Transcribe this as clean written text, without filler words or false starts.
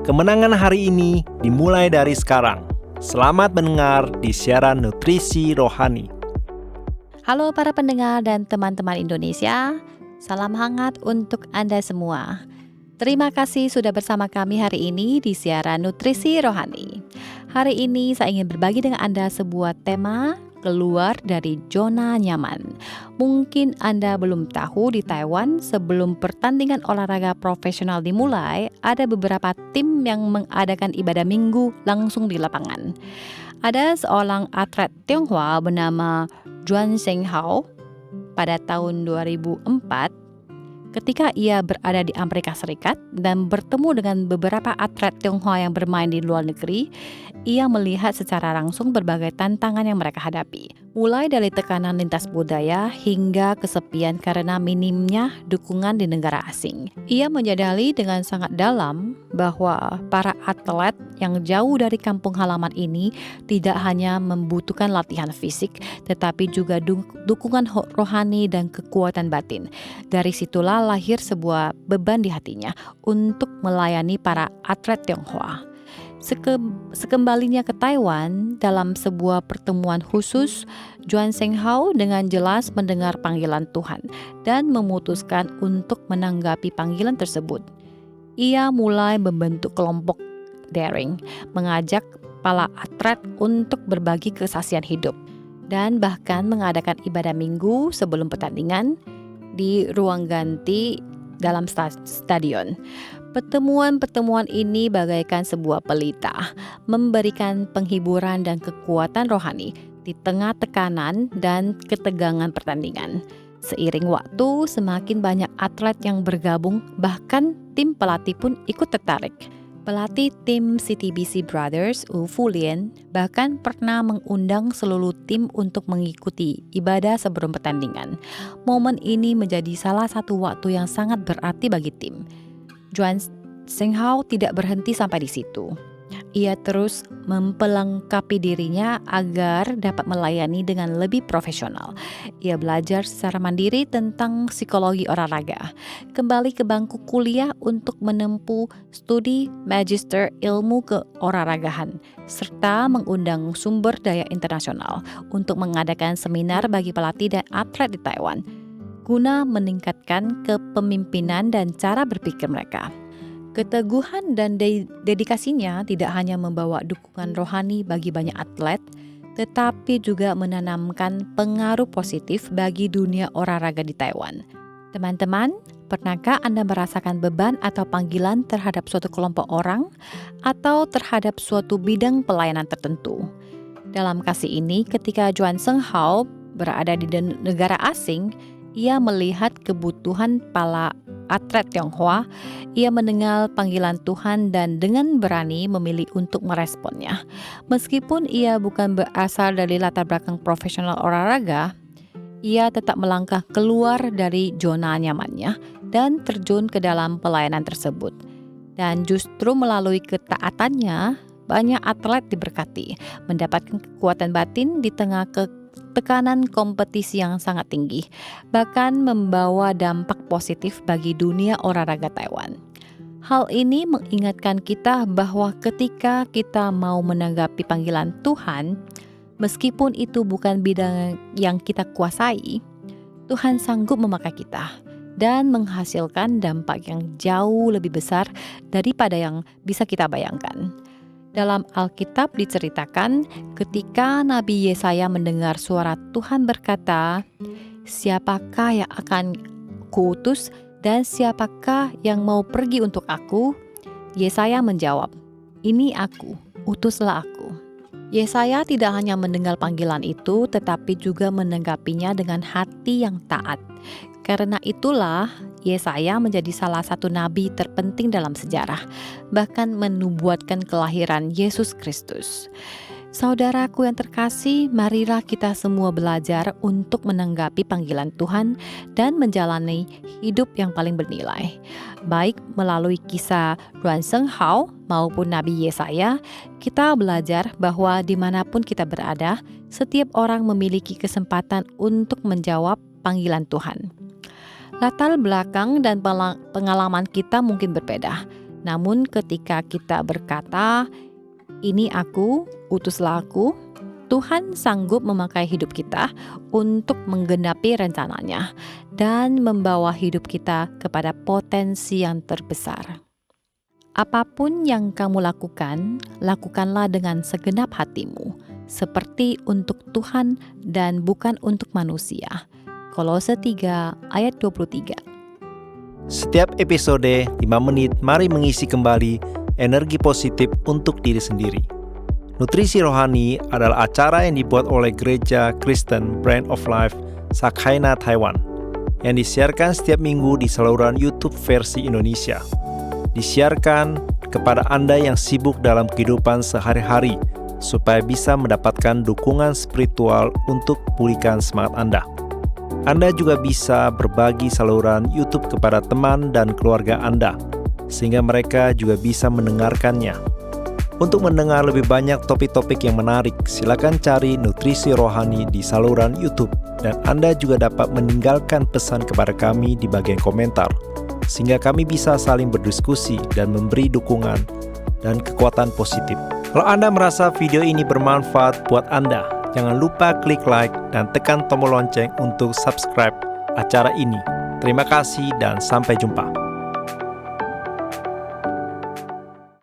Kemenangan hari ini dimulai dari sekarang. Selamat mendengar di siaran Nutrisi Rohani. Halo para pendengar dan teman-teman Indonesia, salam hangat untuk Anda semua. Terima kasih sudah bersama kami hari ini di siaran Nutrisi Rohani. Hari ini saya ingin berbagi dengan Anda sebuah tema keluar dari zona nyaman. Mungkin Anda belum tahu di Taiwan sebelum pertandingan olahraga profesional dimulai, ada beberapa tim yang mengadakan ibadah minggu langsung di lapangan. Ada seorang atlet Tionghoa bernama Zhuang Zhenghao pada tahun 2004 ketika ia berada di Amerika Serikat dan bertemu dengan beberapa atlet Tionghoa yang bermain di luar negeri, ia melihat secara langsung berbagai tantangan yang mereka hadapi. Mulai dari tekanan lintas budaya hingga kesepian karena minimnya dukungan di negara asing. Ia menyadari dengan sangat dalam bahwa para atlet yang jauh dari kampung halaman ini tidak hanya membutuhkan latihan fisik, tetapi juga dukungan rohani dan kekuatan batin. Dari situlah lahir sebuah beban di hatinya untuk melayani para atlet Tionghoa. Sekembalinya ke Taiwan, dalam sebuah pertemuan khusus, Zhuang Zhenghao dengan jelas mendengar panggilan Tuhan dan memutuskan untuk menanggapi panggilan tersebut. Ia mulai membentuk kelompok daring, mengajak para atlet untuk berbagi kesaksian hidup, dan bahkan mengadakan ibadah minggu sebelum pertandingan di ruang ganti dalam stadion. Pertemuan-pertemuan ini bagaikan sebuah pelita, memberikan penghiburan dan kekuatan rohani di tengah tekanan dan ketegangan pertandingan. Seiring waktu, semakin banyak atlet yang bergabung, bahkan tim pelatih pun ikut tertarik. Pelatih tim CTBC Brothers, Fu Lien, bahkan pernah mengundang seluruh tim untuk mengikuti ibadah sebelum pertandingan. Momen ini menjadi salah satu waktu yang sangat berarti bagi tim. Zhuang Zhenghao tidak berhenti sampai di situ. Ia terus mempelengkapi dirinya agar dapat melayani dengan lebih profesional. Ia belajar secara mandiri tentang psikologi olahraga, kembali ke bangku kuliah untuk menempuh studi magister ilmu keolahragahan, serta mengundang sumber daya internasional untuk mengadakan seminar bagi pelatih dan atlet di Taiwan, guna meningkatkan kepemimpinan dan cara berpikir mereka. Keteguhan dan dedikasinya tidak hanya membawa dukungan rohani bagi banyak atlet, tetapi juga menanamkan pengaruh positif bagi dunia olahraga di Taiwan. Teman-teman, pernahkah Anda merasakan beban atau panggilan terhadap suatu kelompok orang atau terhadap suatu bidang pelayanan tertentu? Dalam kasus ini, ketika Zhuang Zhenghao berada di negara asing, ia melihat kebutuhan para atlet Tionghoa. Ia mendengar panggilan Tuhan dan dengan berani memilih untuk meresponnya. Meskipun ia bukan berasal dari latar belakang profesional olahraga, ia tetap melangkah keluar dari zona nyamannya dan terjun ke dalam pelayanan tersebut. Dan justru melalui ketaatannya, banyak atlet diberkati, mendapatkan kekuatan batin di tengah tekanan kompetisi yang sangat tinggi, bahkan membawa dampak positif bagi dunia olahraga Taiwan. Hal ini mengingatkan kita bahwa ketika kita mau menanggapi panggilan Tuhan, meskipun itu bukan bidang yang kita kuasai, Tuhan sanggup memakai kita dan menghasilkan dampak yang jauh lebih besar daripada yang bisa kita bayangkan. Dalam Alkitab diceritakan ketika Nabi Yesaya mendengar suara Tuhan berkata, "Siapakah yang akan kuutus dan siapakah yang mau pergi untuk aku?" Yesaya menjawab, "Ini aku, utuslah aku." Yesaya tidak hanya mendengar panggilan itu, tetapi juga menanggapinya dengan hati yang taat. Karena itulah Yesaya menjadi salah satu nabi terpenting dalam sejarah, bahkan menubuatkan kelahiran Yesus Kristus. Saudaraku yang terkasih, marilah kita semua belajar untuk menanggapi panggilan Tuhan dan menjalani hidup yang paling bernilai. Baik melalui kisah Zhuang Zhenghao maupun Nabi Yesaya, kita belajar bahwa dimanapun kita berada, setiap orang memiliki kesempatan untuk menjawab panggilan Tuhan. Latar belakang dan pengalaman kita mungkin berbeda, Namun ketika kita berkata, "Ini aku, utuslah aku," Tuhan sanggup memakai hidup kita untuk menggenapi rencananya dan membawa hidup kita kepada potensi yang terbesar. Apapun yang kamu lakukan, lakukanlah dengan segenap hatimu, seperti untuk Tuhan dan bukan untuk manusia. Kolose 3 ayat 23. Setiap episode 5 menit, mari mengisi kembali energi positif untuk diri sendiri. Nutrisi Rohani adalah acara yang dibuat oleh Gereja Kristen Brand of Life Sakhaina Taiwan yang disiarkan setiap minggu di saluran YouTube versi Indonesia. Disiarkan kepada Anda yang sibuk dalam kehidupan sehari-hari supaya bisa mendapatkan dukungan spiritual untuk pulihkan semangat Anda. Anda juga bisa berbagi saluran YouTube kepada teman dan keluarga Anda sehingga mereka juga bisa mendengarkannya. Untuk mendengar lebih banyak topik-topik yang menarik, silakan cari Nutrisi Rohani di saluran YouTube dan Anda juga dapat meninggalkan pesan kepada kami di bagian komentar sehingga kami bisa saling berdiskusi dan memberi dukungan dan kekuatan positif. Kalau Anda merasa video ini bermanfaat buat Anda, jangan lupa klik like dan tekan tombol lonceng untuk subscribe acara ini. Terima kasih dan sampai jumpa.